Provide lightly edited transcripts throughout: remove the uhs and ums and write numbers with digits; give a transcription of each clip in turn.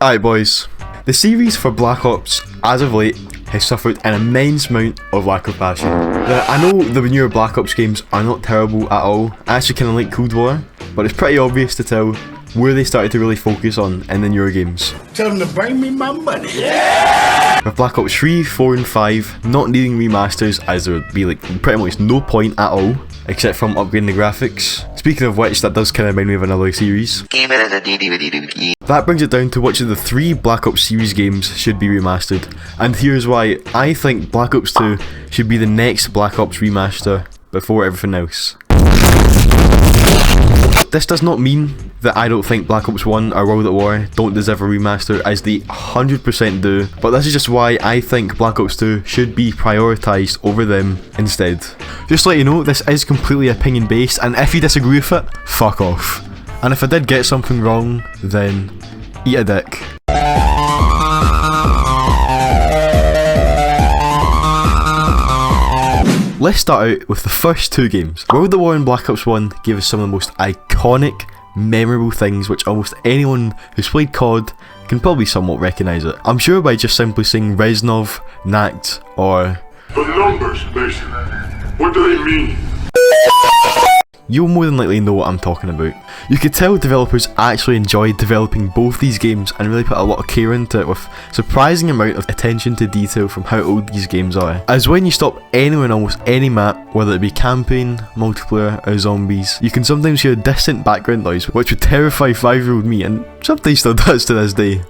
Alright boys, the series for Black Ops, as of late, has suffered an immense amount of lack of passion. Now, I know the newer Black Ops games are not terrible at all, I actually kinda like Cold War, but it's pretty obvious to tell where they started to really focus on in the newer games. Tell them to bring me my money. Yeah! With Black Ops 3, 4 and 5 not needing remasters, as there would be like pretty much no point at all, except from upgrading the graphics. Speaking of which, that does kind of remind me of another series. That brings it down to which of the 3 Black Ops series games should be remastered, and here's why. I think Black Ops 2 should be the next Black Ops remaster before everything else. This does not mean that I don't think Black Ops 1 or World at War don't deserve a remaster, as they 100% do, but this is just why I think Black Ops 2 should be prioritised over them instead. Just to let you know, this is completely opinion based, and if you disagree with it, fuck off. And if I did get something wrong, then eat a dick. Let's start out with the first 2 games. World at War and Black Ops 1 gave us some of the most iconic, memorable things which almost anyone who's played COD can probably somewhat recognise it. I'm sure by just simply saying Reznov, NEXT, or... The numbers, Mason. What do they mean? You'll more than likely know what I'm talking about. You could tell developers actually enjoyed developing both these games and really put a lot of care into it, with surprising amount of attention to detail from how old these games are. As when you stop anywhere on almost any map, whether it be campaign, multiplayer or zombies, you can sometimes hear a distant background noise which would terrify 5-year-old me, and sometimes still does to this day.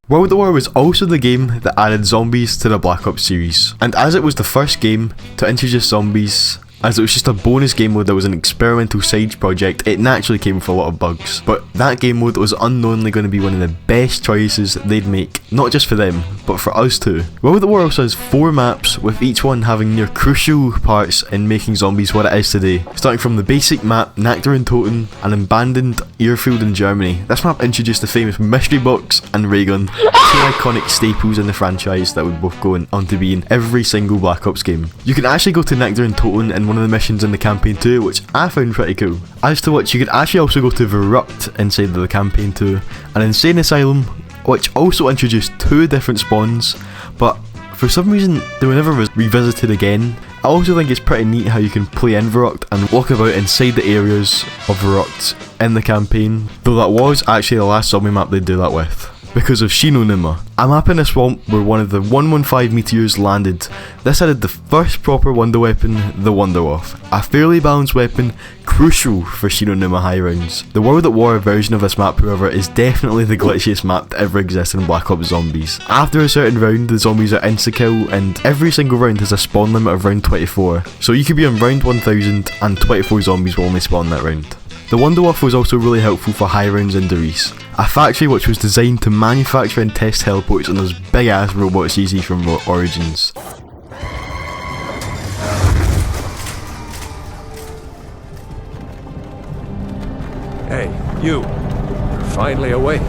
World at War was also the game that added zombies to the Black Ops series, and as it was the first game to introduce zombies, as it was just a bonus game mode that was an experimental side project, it naturally came with a lot of bugs. But that game mode was unknowingly going to be one of the best choices they'd make, not just for them, but for us too. World at War also has 4 maps, with each one having near crucial parts in making zombies what it is today. Starting from the basic map, Toten, an abandoned airfield in Germany. This map introduced the famous mystery box and ray gun, 2 iconic staples in the franchise that would both go on to be in every single Black Ops game. You can actually go to Toten in one of the missions in the campaign too, which I found pretty cool. As to which, you could actually also go to Verrupt inside of the campaign too, an insane asylum which also introduced 2 different spawns, but for some reason they were never revisited again. I also think it's pretty neat how you can play in Verrupt and walk about inside the areas of Verrupt in the campaign, though that was actually the last zombie map they'd do that with, because of Shinonuma, a map in a swamp where one of the 115 meteors landed. This added the first proper wonder weapon, the Wonderwaffe, a fairly balanced weapon, crucial for Shinonuma high rounds. The World at War version of this map, however, is definitely the glitchiest map that ever existed in Black Ops Zombies. After a certain round, the zombies are insta-kill, and every single round has a spawn limit of round 24, so you could be on round 1000 and 24 zombies will only spawn that round. The Wonderwaffe was also really helpful for high rounds in Derice, a factory which was designed to manufacture and test heliports on those big ass robots you see from Origins. Hey, you're finally awake.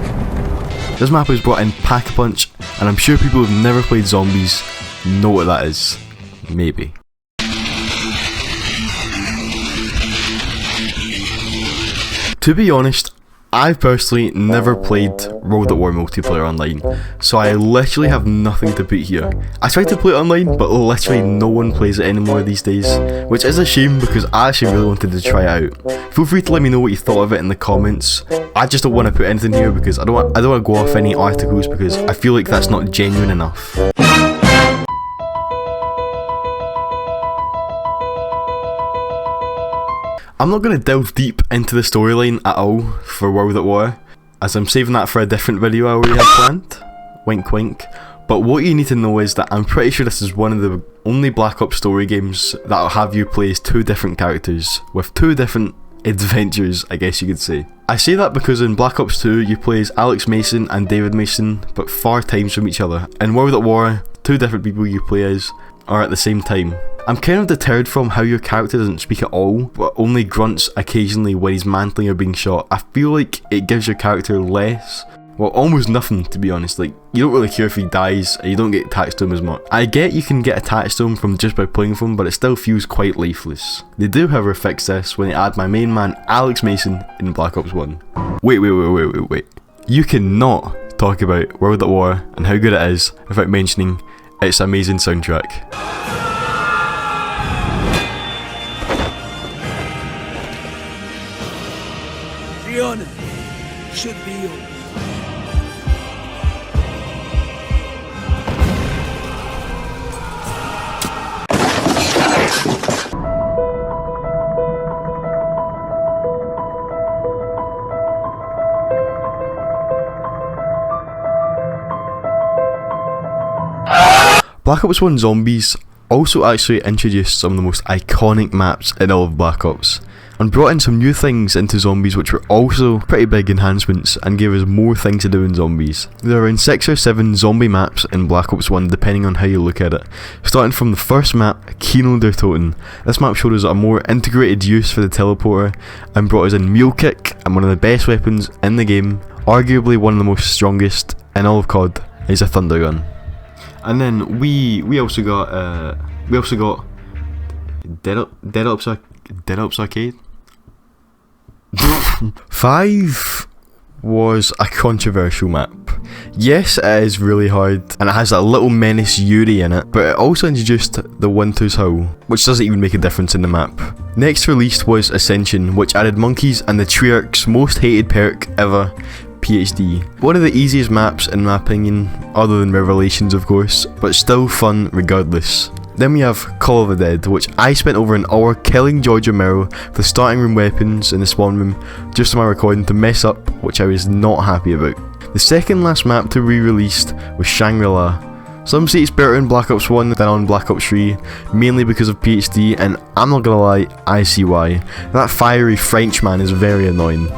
This map was brought in Pack-a-Punch, and I'm sure people who've never played zombies know what that is. Maybe. To be honest, I've personally never played World at War multiplayer online, so I literally have nothing to put here. I tried to play it online, but literally no one plays it anymore these days, which is a shame because I actually really wanted to try it out. Feel free to let me know what you thought of it in the comments. I just don't want to put anything here because I don't want to go off any articles, because I feel like that's not genuine enough. I'm not going to delve deep into the storyline at all for World at War, as I'm saving that for a different video I already had planned. Wink wink. But what you need to know is that I'm pretty sure this is one of the only Black Ops story games that'll have you play as 2 different characters, with 2 different adventures, I guess you could say. I say that because in Black Ops 2 you play as Alex Mason and David Mason, but far times from each other. In World at War, 2 different people you play as are at the same time. I'm kind of deterred from how your character doesn't speak at all, but only grunts occasionally when he's mantling or being shot. I feel like it gives your character less Well, almost nothing, to be honest. Like, you don't really care if he dies, and you don't get attached to him as much. I get you can get attached to him from just by playing with him, but it still feels quite lifeless. They do, however, fix this when they add my main man, Alex Mason, in Black Ops 1. Wait. You cannot talk about World at War and how good it is without mentioning its amazing soundtrack. The honor should be yours. Black Ops 1 Zombies also actually introduced some of the most iconic maps in all of Black Ops, and brought in some new things into Zombies which were also pretty big enhancements and gave us more things to do in Zombies. There are around 6 or 7 zombie maps in Black Ops 1 depending on how you look at it. Starting from the first map, Kino der Toten. This map showed us a more integrated use for the teleporter and brought us in Mule Kick, and one of the best weapons in the game, arguably one of the most strongest in all of COD, is a Thunder Gun. And then we also got Dead Ops Arcade. 5 was a controversial map. Yes, it is really hard, and it has that little menace Yuri in it, but it also introduced the Winter's Howl, which doesn't even make a difference in the map. Next released was Ascension, which added monkeys and the Treyarch's most hated perk ever, PhD. One of the easiest maps in my opinion, other than Revelations of course, but still fun regardless. Then we have Call of the Dead, which I spent over an hour killing George Romero with the starting room weapons in the spawn room just on my recording to mess up, which I was not happy about. The second last map to be released was Shangri-La. Some say it's better in Black Ops 1 than on Black Ops 3, mainly because of PhD, and I'm not gonna lie, I see why. That fiery Frenchman is very annoying.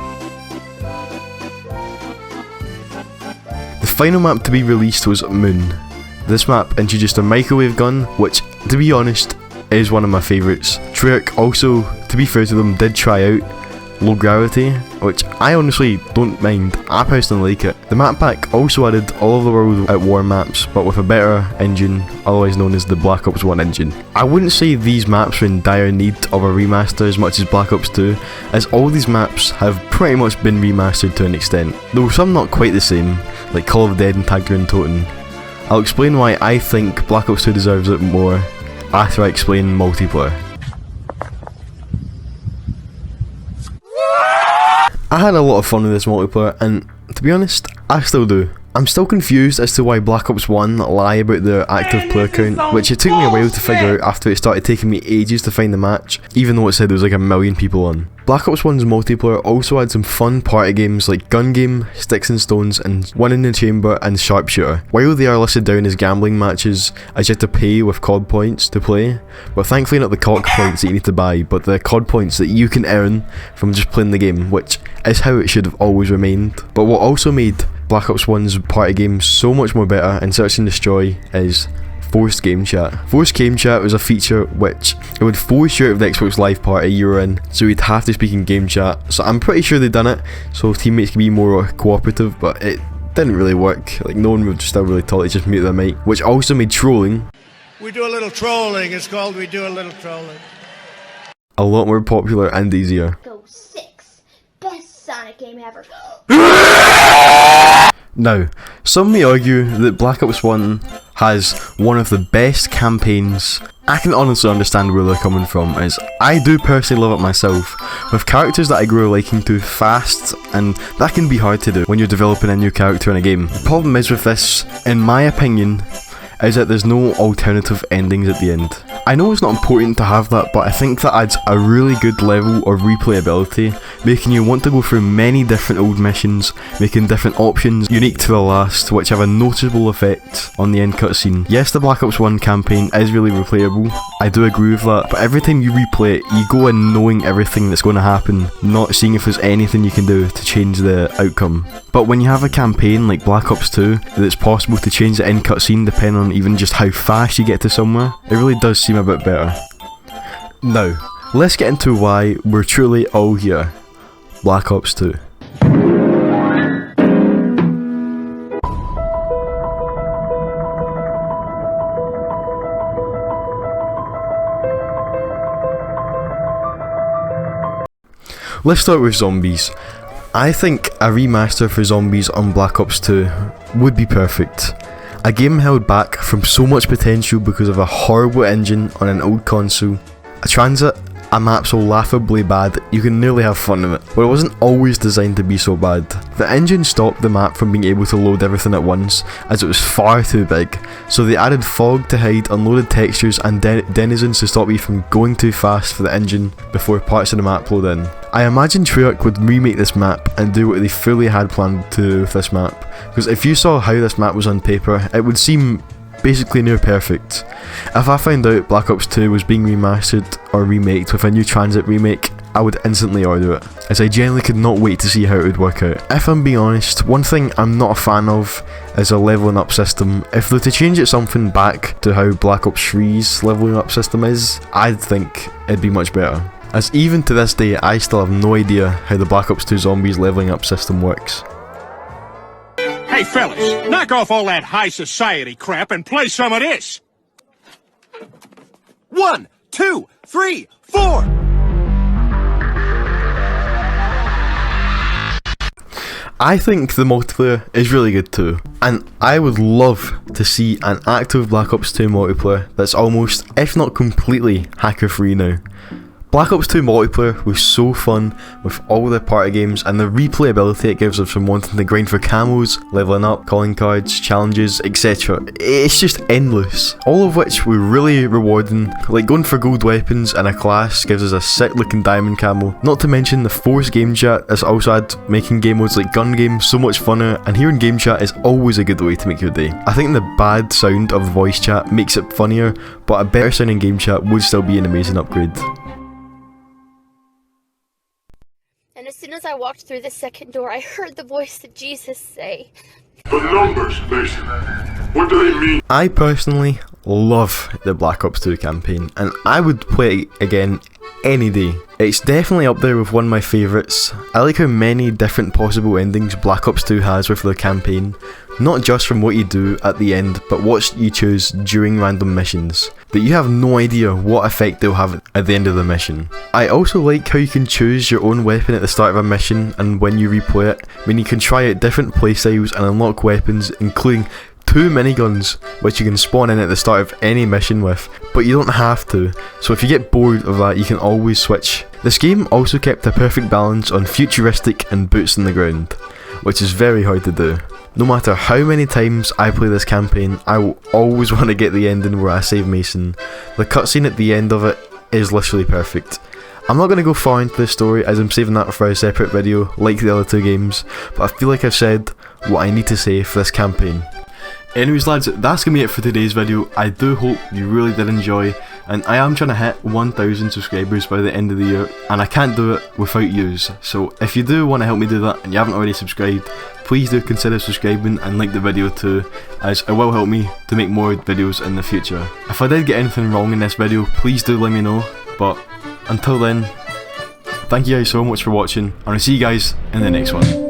The final map to be released was Moon. This map introduced a microwave gun, which, to be honest, is one of my favourites. Treyarch also, to be fair to them, did try out Low Gravity, which I honestly don't mind. I personally like it. The map pack also added all of the World at War maps, but with a better engine, otherwise known as the Black Ops 1 engine. I wouldn't say these maps are in dire need of a remaster as much as Black Ops 2, as all these maps have pretty much been remastered to an extent, though some not quite the same, like Call of the Dead and Tag der Toten. I'll explain why I think Black Ops 2 deserves it more after I explain multiplayer. I had a lot of fun with this multiplayer, and to be honest, I still do. I'm still confused as to why Black Ops 1 lie about their active player count, which it took me a while to figure out after it started taking me ages to find the match, even though it said there was like 1 million people on. Black Ops 1's multiplayer also had some fun party games like Gun Game, Sticks and Stones, and One in the Chamber and Sharpshooter. While they are listed down as gambling matches, as you have to pay with COD points to play, but thankfully not the COD points that you need to buy, but the COD points that you can earn from just playing the game, which is how it should have always remained. But what also made Black Ops 1's party game so much more better in Search and Destroy is Forced Game Chat. Forced Game Chat was a feature which it would force you out of the Xbox Live party you were in, so you'd have to speak in game chat. So I'm pretty sure they've done it so teammates can be more cooperative, but it didn't really work. Like, no one would still really taught to just mute their mic, which also made trolling. We do a little trolling, it's called We Do a Little Trolling. A lot more popular and easier. Go 6. Best Sonic game ever. Now, some may argue that Black Ops 1 has one of the best campaigns. I can honestly understand where they're coming from, as I do personally love it myself, with characters that I grew liking to fast, and that can be hard to do when you're developing a new character in a game. The problem is with this, in my opinion, is that there's no alternative endings at the end. I know it's not important to have that, but I think that adds a really good level of replayability, making you want to go through many different old missions, making different options unique to the last, which have a noticeable effect on the end cutscene. Yes, the Black Ops 1 campaign is really replayable, I do agree with that, but every time you replay it, you go in knowing everything that's going to happen, not seeing if there's anything you can do to change the outcome. But when you have a campaign like Black Ops 2, that it's possible to change the end cutscene depending on even just how fast you get to somewhere, it really does seem a bit better. Now, let's get into why we're truly all here. Black Ops 2. Let's start with zombies. I think a remaster for zombies on Black Ops 2 would be perfect. A game held back from so much potential because of a horrible engine on an old console, a transit, a map so laughably bad you can nearly have fun in it, but it wasn't always designed to be so bad. The engine stopped the map from being able to load everything at once, as it was far too big, so they added fog to hide unloaded textures and denizens to stop you from going too fast for the engine before parts of the map load in. I imagine Treyarch would remake this map and do what they fully had planned to do with this map, because if you saw how this map was on paper, it would seem basically near perfect. If I found out Black Ops 2 was being remastered or remaked with a new transit remake, I would instantly order it, as I genuinely could not wait to see how it would work out. If I'm being honest, one thing I'm not a fan of is a leveling up system. If they were to change it something back to how Black Ops 3's leveling up system is, I'd think it'd be much better. As even to this day, I still have no idea how the Black Ops 2 Zombies leveling up system works. Hey fellas, knock off all that high society crap and play some of this! 1, 2, 3, 4! I think the multiplayer is really good too, and I would love to see an active Black Ops 2 multiplayer that's almost, if not completely, hacker free now. Black Ops 2 multiplayer was so fun with all the party games and the replayability it gives us from wanting to grind for camos, leveling up, calling cards, challenges, etc. It's just endless. All of which were really rewarding, like going for gold weapons and a class gives us a sick looking diamond camo. Not to mention the forced game chat has also had making game modes like gun game so much funner, and hearing game chat is always a good way to make your day. I think the bad sound of voice chat makes it funnier, but a better sounding game chat would still be an amazing upgrade. And as soon as I walked through the second door, I heard the voice of Jesus say, The numbers, Mason. What do they mean? I personally love the Black Ops 2 campaign, and I would play it again any day. It's definitely up there with one of my favourites. I like how many different possible endings Black Ops 2 has with the campaign, not just from what you do at the end, but what you choose during random missions, that you have no idea what effect they'll have at the end of the mission. I also like how you can choose your own weapon at the start of a mission, and when you replay it, when you can try out different playstyles and unlock weapons, including 2 miniguns which you can spawn in at the start of any mission with, but you don't have to, so if you get bored of that you can always switch. This game also kept a perfect balance on futuristic and boots on the ground, which is very hard to do. No matter how many times I play this campaign, I will always want to get the ending where I save Mason. The cutscene at the end of it is literally perfect. I'm not going to go far into this story as I'm saving that for a separate video like the other 2 games, but I feel like I've said what I need to say for this campaign. Anyways lads, that's going to be it for today's video. I do hope you really did enjoy, and I am trying to hit 1,000 subscribers by the end of the year, and I can't do it without yous. So if you do want to help me do that and you haven't already subscribed, please do consider subscribing and like the video too, as it will help me to make more videos in the future. If I did get anything wrong in this video, please do let me know, but until then, thank you guys so much for watching, and I'll see you guys in the next one.